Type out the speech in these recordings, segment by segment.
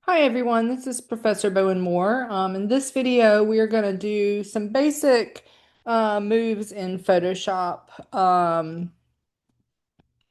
Hi everyone, this is Professor Bowen-Moore. In this video, we are going to do some basic moves in Photoshop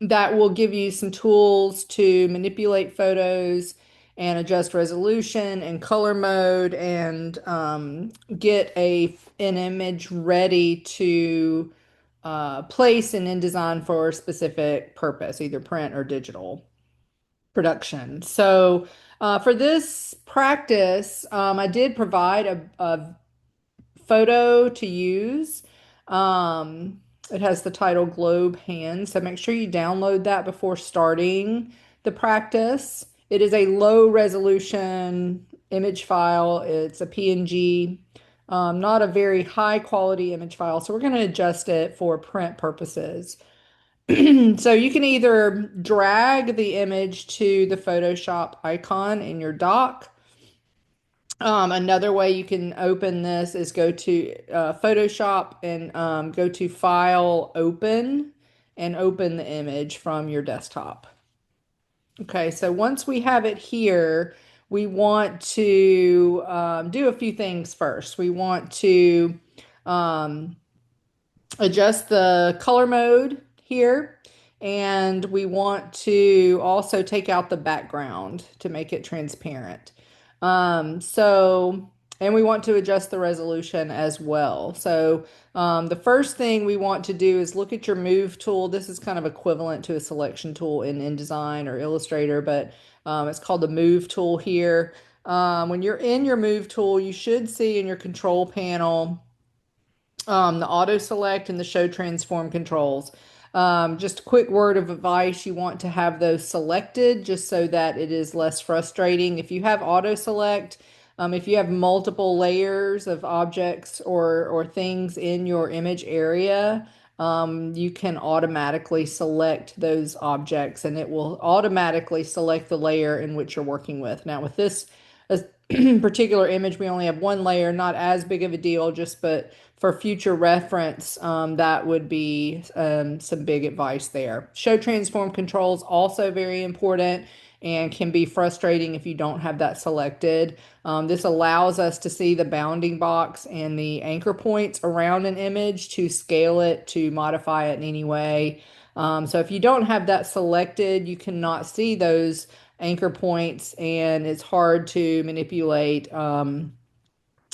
that will give you some tools to manipulate photos and adjust resolution and color mode and get an image ready to place in InDesign for a specific purpose, either print or digital production. So for this practice, I did provide a photo to use. It has the title Globe Hand, so make sure you download that before starting the practice. It is a low resolution image file. It's a PNG, not a very high quality image file, so we're going to adjust it for print purposes. So you can either drag the image to the Photoshop icon in your dock. Another way you can open this is go to Photoshop and go to File, Open, and open the image from your desktop. Okay, so once we have it here, we want to do a few things first. We want to um, adjust the color mode here. And we want to also take out the background to make it transparent. And we want to adjust the resolution as well. So the first thing we want to do is look at your move tool. This is kind of equivalent to a selection tool in InDesign or Illustrator, but it's called the move tool here. When you're in your move tool, you should see in your control panel the auto select and the show transform controls. Just a quick word of advice, you want to have those selected just so that it is less frustrating. If you have auto select, if you have multiple layers of objects or things in your image area, you can automatically select those objects and it will automatically select the layer in which you're working with. Now with this particular image, we only have one layer, not as big of a deal, just but for future reference, that would be some big advice there. Show transform controls also very important and can be frustrating if you don't have that selected. This allows us to see the bounding box and the anchor points around an image to scale it, to modify it in any way. So if you don't have that selected, you cannot see those anchor points and it's hard to manipulate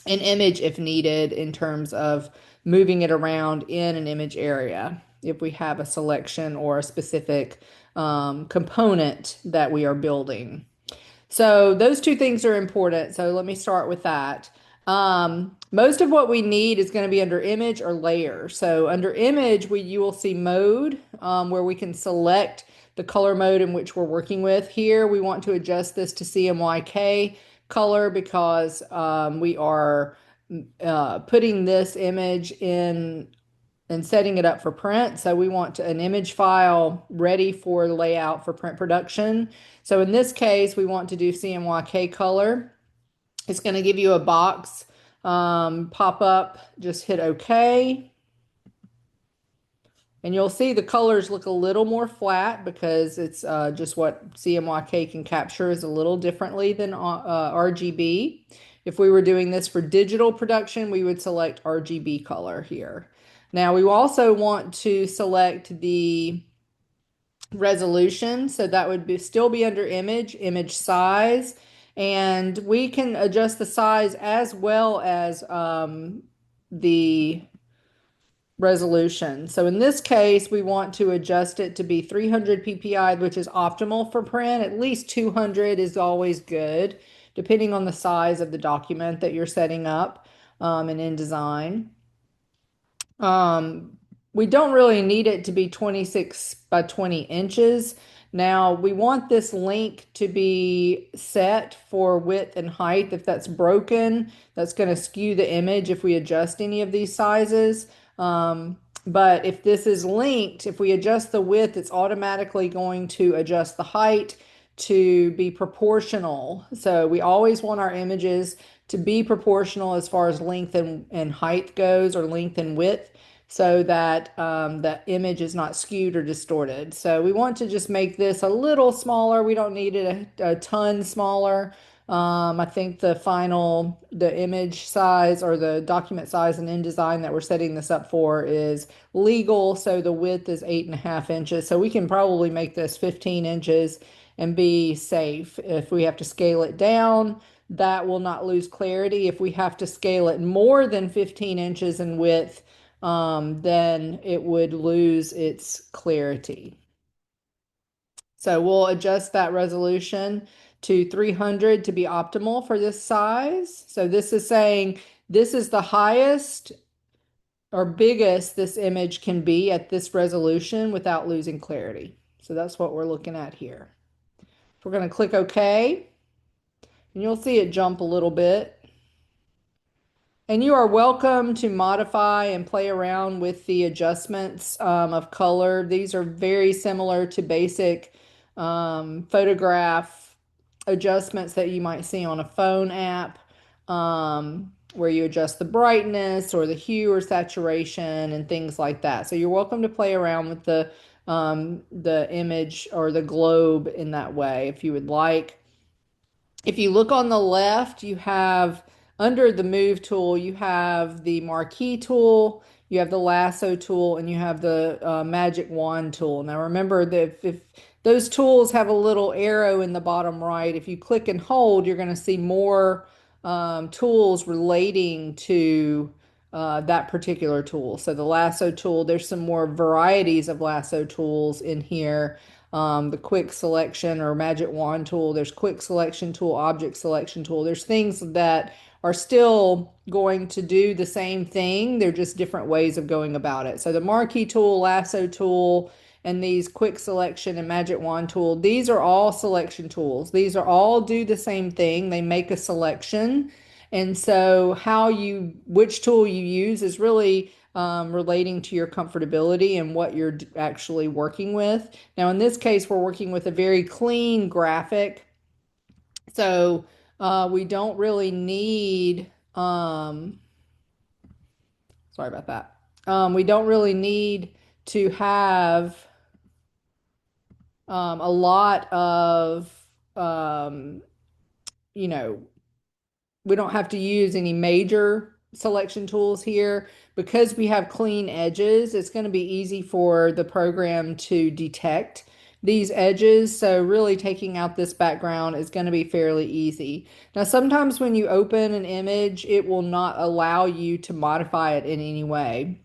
an image if needed in terms of moving it around in an image area if we have a selection or a specific component that we are building. So those two things are important. So let me start with that. Most of what we need is going to be under image or layer. So under image, you will see mode where we can select the color mode in which we're working with. Here, we want to adjust this to CMYK color because we are putting this image in and setting it up for print. So we want an image file ready for layout for print production. So in this case, we want to do CMYK color. It's going to give you a box pop up. Just hit OK. And you'll see the colors look a little more flat because it's just what CMYK can capture is a little differently than RGB. If we were doing this for digital production, we would select RGB color here. Now we also want to select the resolution, so that would still be under image size, and we can adjust the size as well as the resolution. So in this case, we want to adjust it to be 300 ppi, which is optimal for print. At least 200 is always good, depending on the size of the document that you're setting up in InDesign. We don't really need it to be 26 by 20 inches. Now, we want this link to be set for width and height. If that's broken, that's going to skew the image if we adjust any of these sizes. But if this is linked, if we adjust the width, it's automatically going to adjust the height to be proportional. So we always want our images to be proportional as far as length and height goes, or length and width, so that the image is not skewed or distorted. So we want to just make this a little smaller. We don't need it a ton smaller. I think the image size or the document size in InDesign that we're setting this up for is legal. So the width is 8.5 inches. So we can probably make this 15 inches and be safe. If we have to scale it down, that will not lose clarity. If we have to scale it more than 15 inches in width, then it would lose its clarity. So we'll adjust that resolution to 300 to be optimal for this size. So this is saying this is the highest or biggest this image can be at this resolution without losing clarity. So that's what we're looking at here. We're going to click OK, and you'll see it jump a little bit. And you are welcome to modify and play around with the adjustments of color. These are very similar to basic photograph adjustments that you might see on a phone app, where you adjust the brightness or the hue or saturation and things like that. So you're welcome to play around with the image or the globe in that way if you would like. If you look on the left, you have under the move tool, you have the marquee tool, you have the lasso tool, and you have the magic wand tool. Now remember that if those tools have a little arrow in the bottom right, if you click and hold, you're going to see more tools relating to that particular tool. So the lasso tool, there's some more varieties of lasso tools in here. The quick selection or magic wand tool, there's quick selection tool, object selection tool. There's things that are still going to do the same thing. They're just different ways of going about it. So the marquee tool, lasso tool, and these quick selection and magic wand tool, these are all selection tools. These are all do the same thing. They make a selection. And so which tool you use is really relating to your comfortability and what you're actually working with. Now, in this case, we're working with a very clean graphic. So we don't really need, sorry about that. We don't really need to have a lot of, um, you know, we don't have to use any major selection tools here. Because we have clean edges, it's going to be easy for the program to detect these edges. So really taking out this background is going to be fairly easy. Now, sometimes when you open an image, it will not allow you to modify it in any way,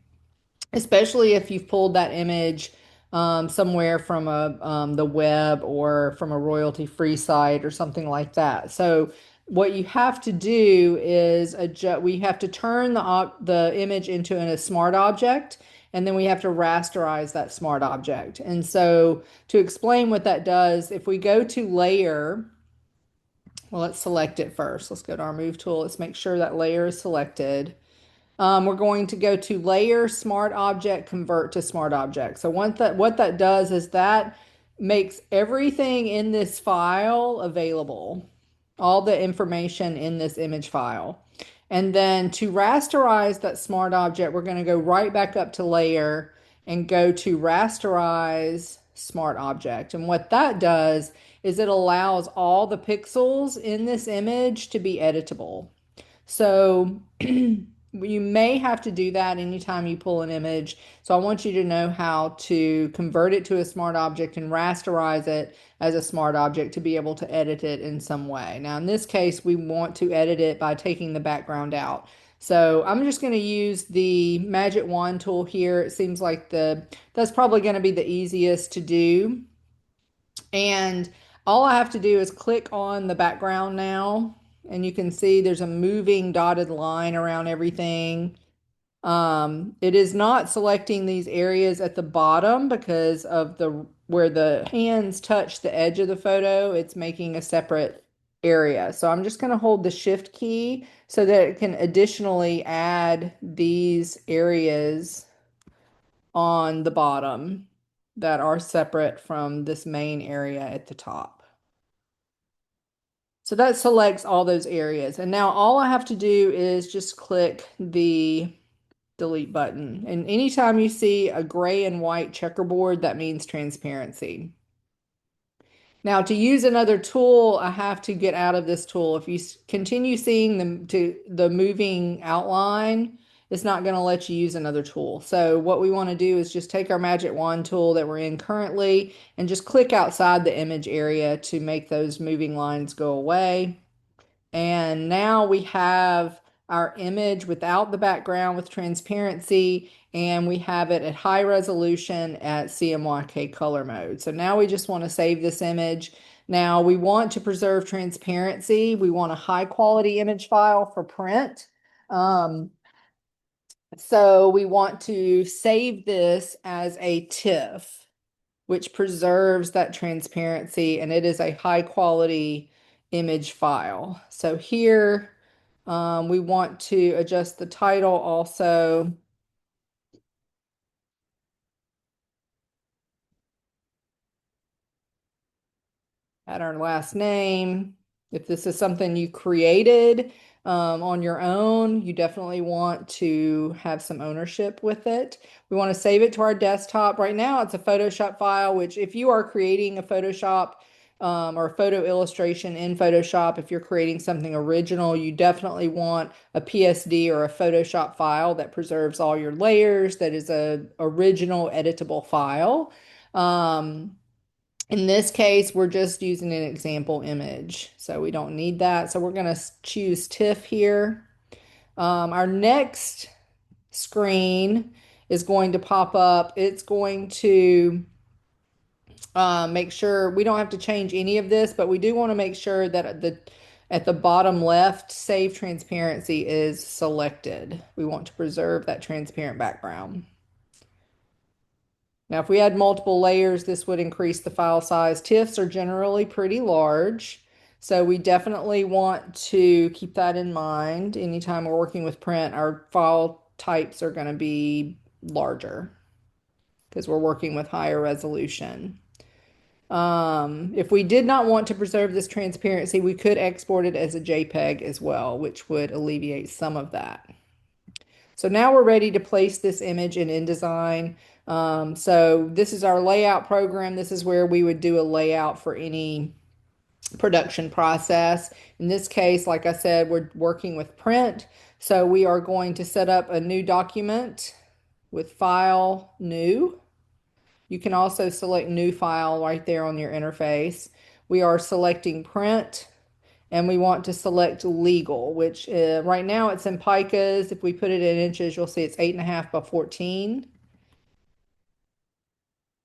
especially if you've pulled that image somewhere from the web or from a royalty-free site or something like that. So what you have to do is we have to turn the image into a smart object, and then we have to rasterize that smart object. And so to explain what that does, if we go to layer, well, let's select it first. Let's go to our move tool. Let's make sure that layer is selected. We're going to go to layer, smart object, convert to smart object. So what that does is that makes everything in this file available, all the information in this image file. And then to rasterize that smart object, we're going to go right back up to layer and go to rasterize smart object. And what that does is it allows all the pixels in this image to be editable. So you may have to do that anytime you pull an image. So I want you to know how to convert it to a smart object and rasterize it as a smart object to be able to edit it in some way. Now, in this case, we want to edit it by taking the background out. So I'm just going to use the magic wand tool here. It seems like that's probably going to be the easiest to do. And all I have to do is click on the background now, and you can see there's a moving dotted line around everything. It is not selecting these areas at the bottom because of where the hands touch the edge of the photo. It's making a separate area. So I'm just going to hold the shift key so that it can additionally add these areas on the bottom that are separate from this main area at the top. So that selects all those areas. And now all I have to do is just click the delete button. And anytime you see a gray and white checkerboard, that means transparency. Now, to use another tool, I have to get out of this tool. If you continue seeing the moving outline, it's not going to let you use another tool. So what we want to do is just take our magic wand tool that we're in currently and just click outside the image area to make those moving lines go away. And now we have our image without the background with transparency, and we have it at high resolution at CMYK color mode. So now we just want to save this image. Now we want to preserve transparency. We want a high quality image file for print. Um, so we want to save this as a TIFF, which preserves that transparency, and it is a high quality image file. So here we want to adjust the title also. Add our last name. If this is something you created on your own, you definitely want to have some ownership with it. We want to save it to our desktop. Right now, it's a Photoshop file, which if you are creating a Photoshop or a photo illustration in Photoshop, if you're creating something original, you definitely want a PSD or a Photoshop file that preserves all your layers, that is a original editable file. In this case, we're just using an example image, so we don't need that. So we're going to choose TIFF here. Our next screen is going to pop up. It's going to make sure we don't have to change any of this, but we do want to make sure that at the bottom left, Save Transparency is selected. We want to preserve that transparent background. Now, if we had multiple layers, this would increase the file size. TIFFs are generally pretty large, so we definitely want to keep that in mind. Anytime we're working with print, our file types are going to be larger because we're working with higher resolution. If we did not want to preserve this transparency, we could export it as a JPEG as well, which would alleviate some of that. So now we're ready to place this image in InDesign. So this is our layout program. This is where we would do a layout for any production process. In this case, like I said, we're working with print. So we are going to set up a new document with File, New. You can also select New File right there on your interface. We are selecting Print, and we want to select Legal, which right now it's in picas. If we put it in inches, you'll see it's 8.5 by 14.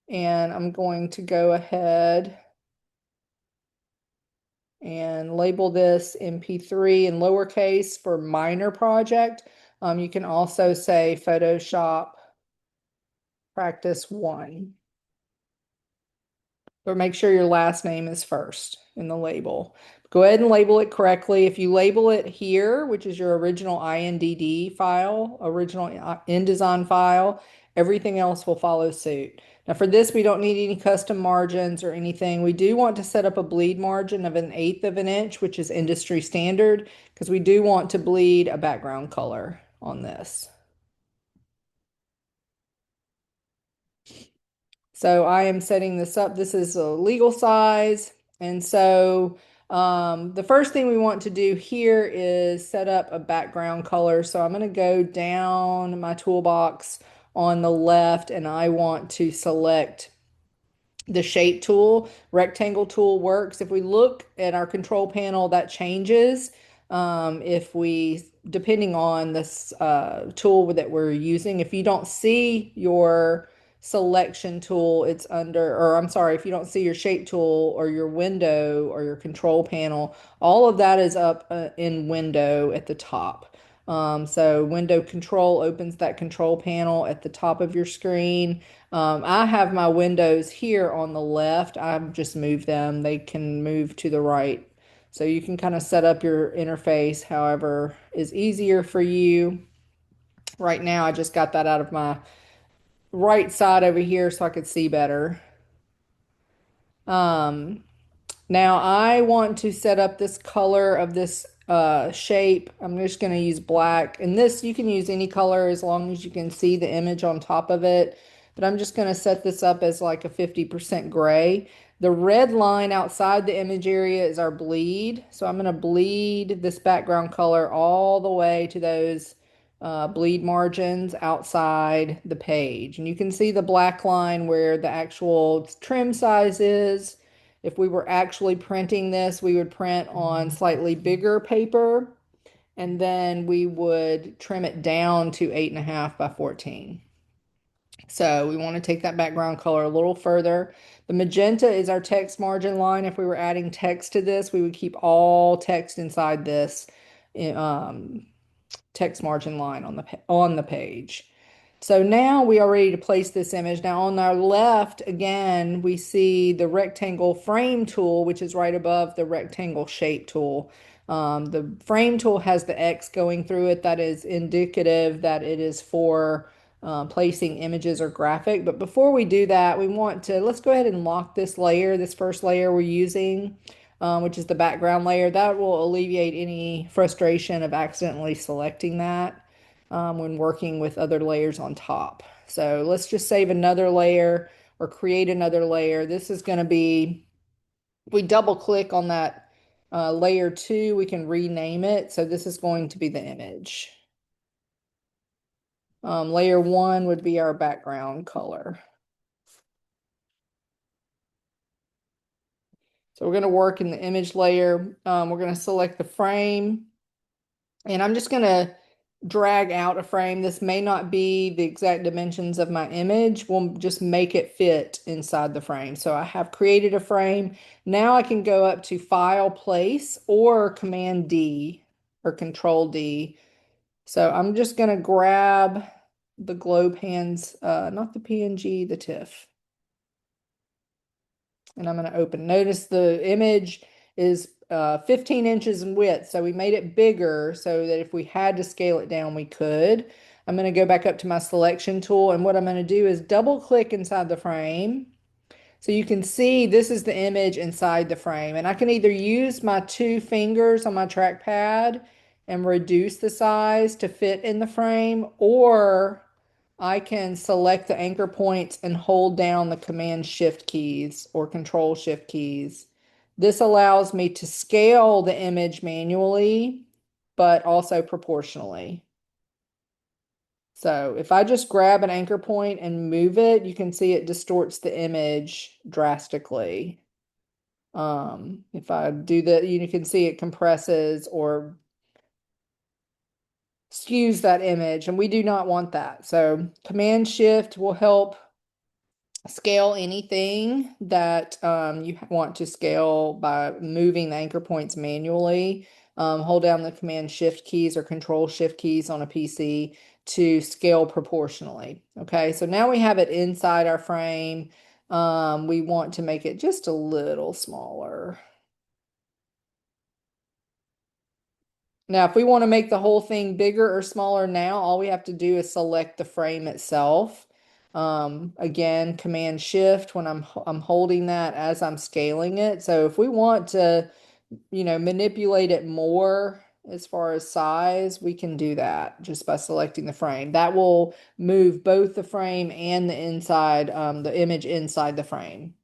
And I'm going to go ahead and label this MP3 in lowercase for minor project. You can also say Photoshop Practice 1. But make sure your last name is first in the label. Go ahead and label it correctly. If you label it here, which is your original INDD file, original InDesign file, everything else will follow suit. Now for this, we don't need any custom margins or anything. We do want to set up a bleed margin of 1/8 of an inch, which is industry standard, because we do want to bleed a background color on this. So I am setting this up. This is a legal size. And so the first thing we want to do here is set up a background color. So I'm going to go down my toolbox on the left and I want to select the shape tool. Rectangle tool works. If we look at our control panel, that changes. If we, depending on this tool that we're using, if you don't see your selection tool, it's under, or I'm sorry, if you don't see your shape tool or your window or your control panel, all of that is up in window at the top. So window control opens that control panel at the top of your screen. I have my windows here on the left. I've just moved them. They can move to the right. So you can kind of set up your interface however is easier for you. Right now, I just got that out of my right side over here so I could see better. Now I want to set up this color of this shape. I'm just going to use black. And this, you can use any color as long as you can see the image on top of it. But I'm just going to set this up as like a 50% gray. The red line outside the image area is our bleed. So I'm going to bleed this background color all the way to those bleed margins outside the page. And you can see the black line where the actual trim size is. If we were actually printing this, we would print on slightly bigger paper, and then we would trim it down to 8.5 by 14. So we want to take that background color a little further. The magenta is our text margin line. If we were adding text to this, we would keep all text inside this um, text margin line on the page. So now we are ready to place this image. Now on our left, again, we see the rectangle frame tool, which is right above the rectangle shape tool. The frame tool has the X going through it. That is indicative that it is for placing images or graphic. But before we do that, let's go ahead and lock this layer, this first layer we're using, which is the background layer. That will alleviate any frustration of accidentally selecting that when working with other layers on top. So let's just save another layer or create another layer. This is going to be, if we double click on that layer 2, we can rename it. So this is going to be the image. Layer 1 would be our background color. So we're going to work in the image layer. We're going to select the frame, and I'm just going to drag out a frame. This may not be the exact dimensions of my image. We'll just make it fit inside the frame. So I have created a frame. Now I can go up to File, Place, or Command D or Control D. So I'm just going to grab the globe hands, not the PNG, the TIFF. And I'm going to open. Notice the image is 15 inches in width. So we made it bigger so that if we had to scale it down, we could. I'm going to go back up to my selection tool. And what I'm going to do is double click inside the frame. So you can see this is the image inside the frame. And I can either use my 2 fingers on my trackpad and reduce the size to fit in the frame, or I can select the anchor points and hold down the Command Shift keys or Control Shift keys. This allows me to scale the image manually, but also proportionally. So if I just grab an anchor point and move it, you can see it distorts the image drastically. If I do that, you can see it compresses or skews that image, and we do not want that. So Command Shift will help scale anything that you want to scale by moving the anchor points manually. Hold down the Command Shift keys or Control Shift keys on a PC to scale proportionally. Okay, so now we have it inside our frame. We want to make it just a little smaller. Now, if we want to make the whole thing bigger or smaller now, all we have to do is select the frame itself. Again, Command Shift when I'm holding that as I'm scaling it. So if we want to, manipulate it more as far as size, we can do that just by selecting the frame. That will move both the frame and the inside, the image inside the frame.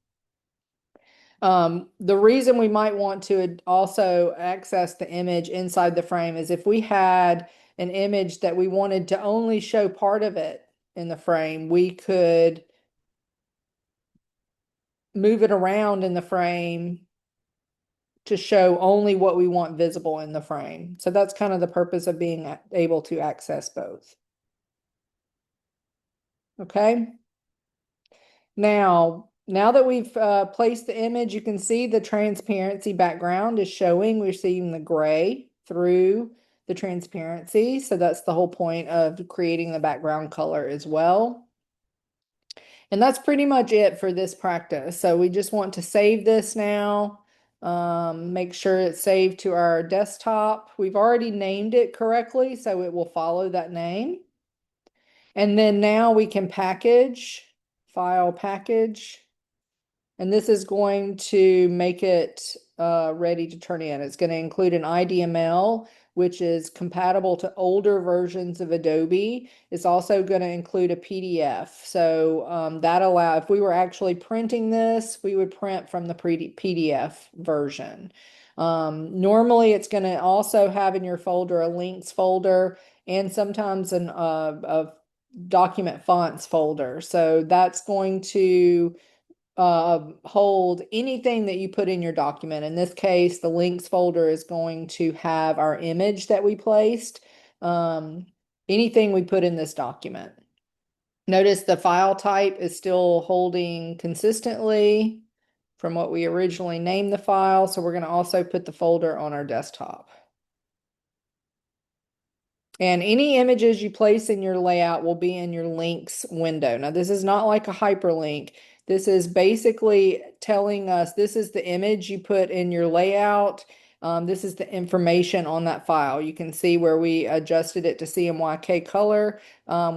The reason we might want to also access the image inside the frame is if we had an image that we wanted to only show part of it in the frame, we could move it around in the frame to show only what we want visible in the frame. So that's kind of the purpose of being able to access both. Okay. Now that we've placed the image, you can see the transparency background is showing. We're seeing the gray through the transparency. So that's the whole point of creating the background color as well. And that's pretty much it for this practice. So we just want to save this now. Make sure it's saved to our desktop. We've already named it correctly, so it will follow that name. And then now we can package, file, package. And this is going to make it ready to turn in. It's going to include an IDML, which is compatible to older versions of Adobe. It's also going to include a PDF. So if we were actually printing this, we would print from the PDF version. Normally, it's going to also have in your folder a links folder and sometimes a document fonts folder. So that's going to hold anything that you put in your document. In this case, the links folder is going to have our image that we placed, um, anything we put in this document. Notice the file type is still holding consistently from what we originally named the file. So we're going to also put the folder on our desktop. And any images you place in your layout will be in your links window. Now, this is not like a hyperlink. This is basically telling us this is the image you put in your layout. This is the information on that file. You can see where we adjusted it to CMYK color.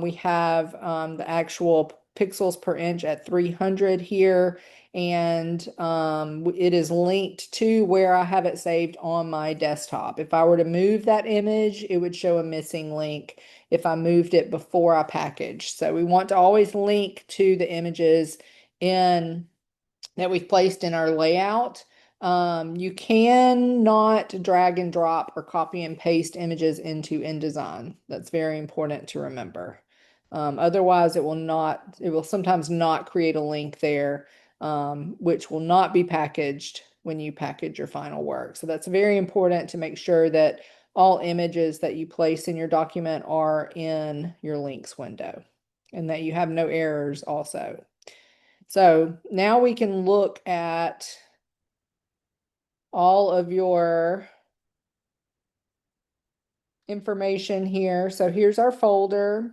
We have the actual pixels per inch at 300 here, and it is linked to where I have it saved on my desktop. If I were to move that image, it would show a missing link if I moved it before I packaged. So we want to always link to the images in that we've placed in our layout. You cannot drag and drop or copy and paste images into InDesign. That's very important to remember. Otherwise, it will sometimes not create a link there, which will not be packaged when you package your final work. So that's very important to make sure that all images that you place in your document are in your links window and that you have no errors also. So now we can look at all of your information here. So here's our folder.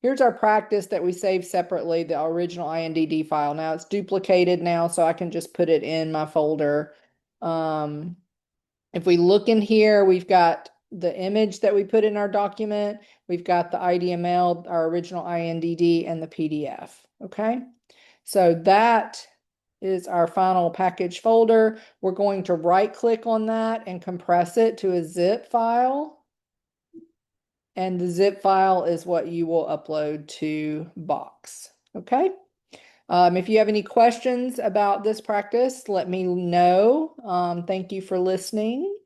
Here's our practice that we saved separately, the original INDD file. Now it's duplicated now, so I can just put it in my folder. If we look in here, we've got the image that we put in our document. We've got the IDML, our original INDD, and the PDF. Okay, so that is our final package folder. We're going to right click on that and compress it to a zip file. And the zip file is what you will upload to Box. Okay. If you have any questions about this practice, let me know. Thank you for listening.